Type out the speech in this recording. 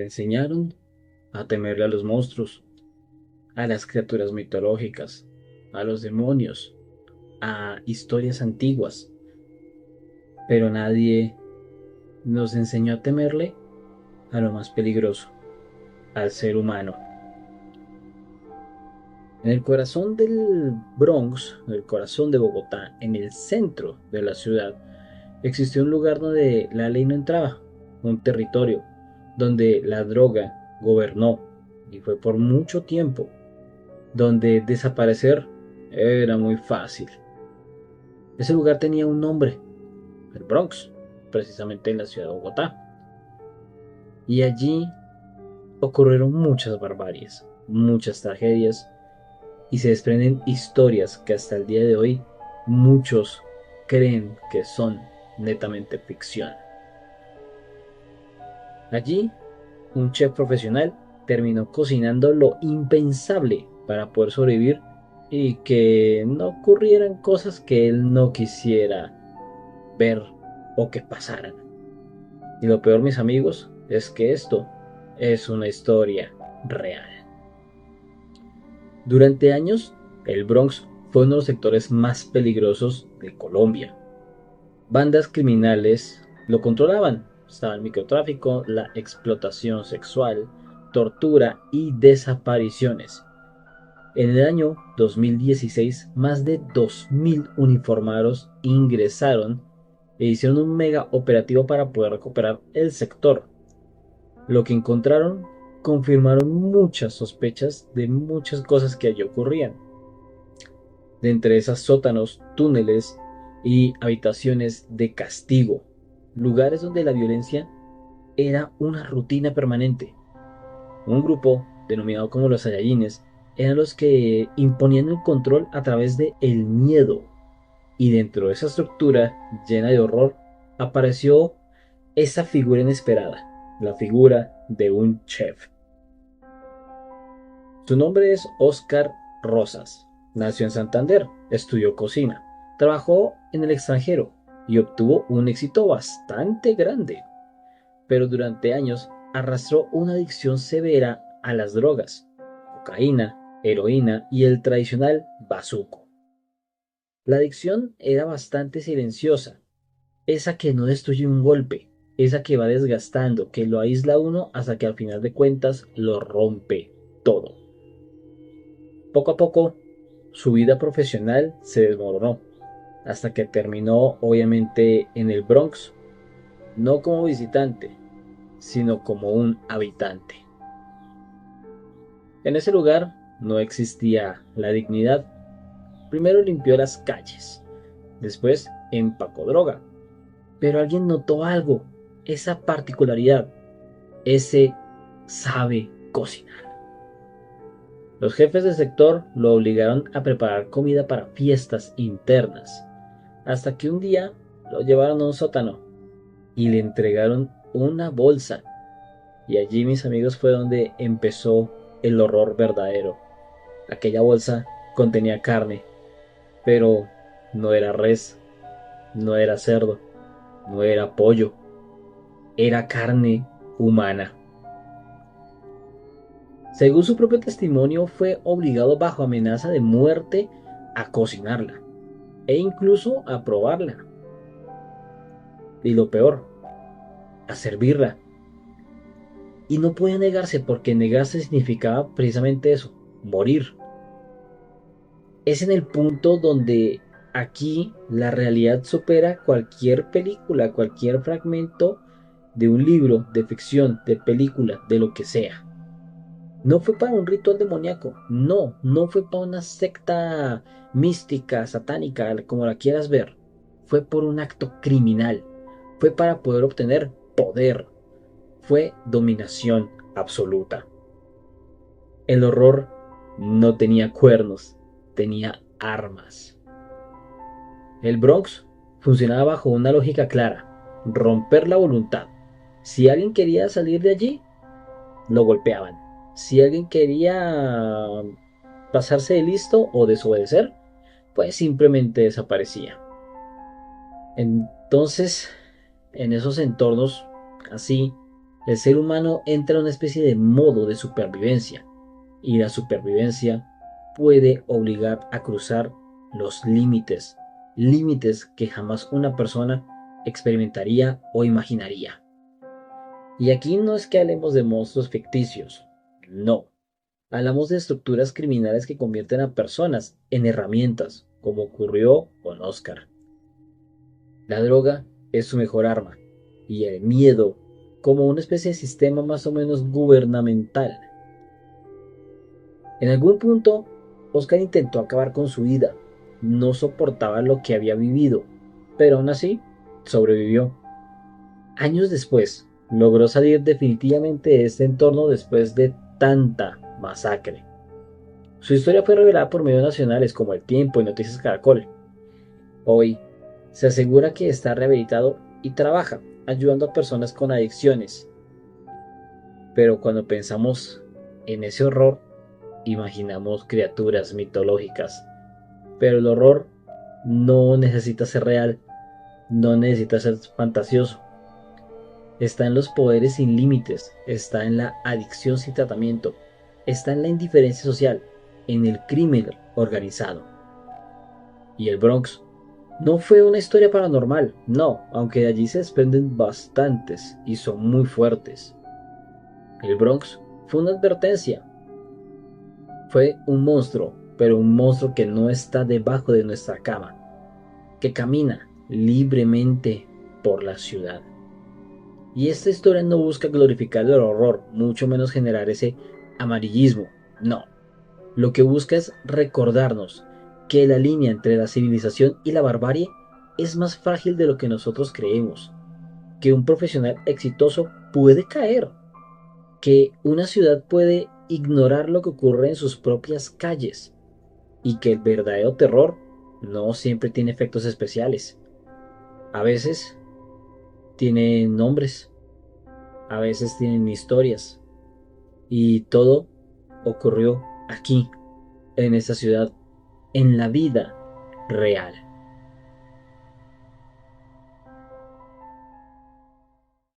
enseñaron a temerle a los monstruos, a las criaturas mitológicas, a los demonios, a historias antiguas, pero nadie nos enseñó a temerle a lo más peligroso, al ser humano. En el corazón del Bronx, en el corazón de Bogotá, en el centro de la ciudad, existió un lugar donde la ley no entraba, un territorio donde la droga gobernó y fue por mucho tiempo, donde desaparecer era muy fácil. Ese lugar tenía un nombre, el Bronx, precisamente en la ciudad de Bogotá. Y allí ocurrieron muchas barbaries, muchas tragedias, y se desprenden historias que hasta el día de hoy muchos creen que son netamente ficción. Allí, un chef profesional terminó cocinando lo impensable para poder sobrevivir y que no ocurrieran cosas que él no quisiera ver o que pasaran. Y lo peor, mis amigos, es que esto es una historia real. Durante años, el Bronx fue uno de los sectores más peligrosos de Colombia. Bandas criminales lo controlaban. Estaba el microtráfico, la explotación sexual, tortura y desapariciones. En el año 2016, más de 2.000 uniformados ingresaron e hicieron un mega operativo para poder recuperar el sector. Lo que encontraron confirmaron muchas sospechas de muchas cosas que allí ocurrían. De entre esas sótanos, túneles y habitaciones de castigo, lugares donde la violencia era una rutina permanente. Un grupo, denominado como los Saiyajines, eran los que imponían el control a través de el miedo. Y dentro de esa estructura llena de horror apareció esa figura inesperada, la figura de un chef. Su nombre es Oscar Rosas. Nació en Santander, estudió cocina, trabajó en el extranjero y obtuvo un éxito bastante grande. Pero durante años arrastró una adicción severa a las drogas, cocaína, heroína y el tradicional bazuco. La adicción era bastante silenciosa, esa que no destruye un golpe, esa que va desgastando, que lo aísla a uno hasta que al final de cuentas lo rompe todo. Poco a poco, su vida profesional se desmoronó, hasta que terminó obviamente en el Bronx, no como visitante, sino como un habitante. En ese lugar no existía la dignidad. Primero limpió las calles, después empacó droga, pero alguien notó algo, esa particularidad, ese sabe cocinar. Los jefes del sector lo obligaron a preparar comida para fiestas internas, hasta que un día lo llevaron a un sótano y le entregaron una bolsa. Y allí, mis amigos, fue donde empezó el horror verdadero. Aquella bolsa contenía carne, pero no era res, no era cerdo, no era pollo, era carne humana. Según su propio testimonio, fue obligado bajo amenaza de muerte a cocinarla e incluso a probarla. Y lo peor, a servirla. Y no podía negarse porque negarse significaba precisamente eso, morir. Es en el punto donde aquí la realidad supera cualquier película, cualquier fragmento de un libro, de ficción, de película, de lo que sea. No fue para un ritual demoníaco, no fue para una secta mística, satánica, como la quieras ver. Fue por un acto criminal, fue para poder obtener poder, fue dominación absoluta. El horror no tenía cuernos, tenía armas. El Bronx funcionaba bajo una lógica clara, romper la voluntad. Si alguien quería salir de allí, lo golpeaban. Si alguien quería pasarse de listo o desobedecer, pues simplemente desaparecía. Entonces, en esos entornos así, El ser humano entra en una especie de modo de supervivencia y la supervivencia puede obligar a cruzar los límites, límites que jamás una persona experimentaría o imaginaría. Y aquí no es que hablemos de monstruos ficticios, no. Hablamos de estructuras criminales que convierten a personas en herramientas, como ocurrió con Oscar. La droga es su mejor arma, y el miedo como una especie de sistema más o menos gubernamental. En algún punto, Oscar intentó acabar con su vida. No soportaba lo que había vivido, pero aún así sobrevivió. Años después, logró salir definitivamente de este entorno después de tanta masacre. Su historia fue revelada por medios nacionales como El Tiempo y Noticias Caracol. Hoy, se asegura que está rehabilitado y trabaja ayudando a personas con adicciones. Pero cuando pensamos en ese horror, imaginamos criaturas mitológicas. Pero el horror no necesita ser real, no necesita ser fantasioso. Está en los poderes sin límites, está en la adicción sin tratamiento, está en la indiferencia social, en el crimen organizado. Y el Bronx no fue una historia paranormal, no, aunque de allí se desprenden bastantes y son muy fuertes. El Bronx fue una advertencia, fue un monstruo, pero un monstruo que no está debajo de nuestra cama, que camina libremente por la ciudad. Y esta historia no busca glorificar el horror, mucho menos generar ese amarillismo, no. Lo que busca es recordarnos que la línea entre la civilización y la barbarie es más frágil de lo que nosotros creemos, que un profesional exitoso puede caer, que una ciudad puede ignorar lo que ocurre en sus propias calles y que el verdadero terror no siempre tiene efectos especiales. A veces tiene nombres, a veces tienen historias y todo ocurrió aquí, en esta ciudad, en la vida real.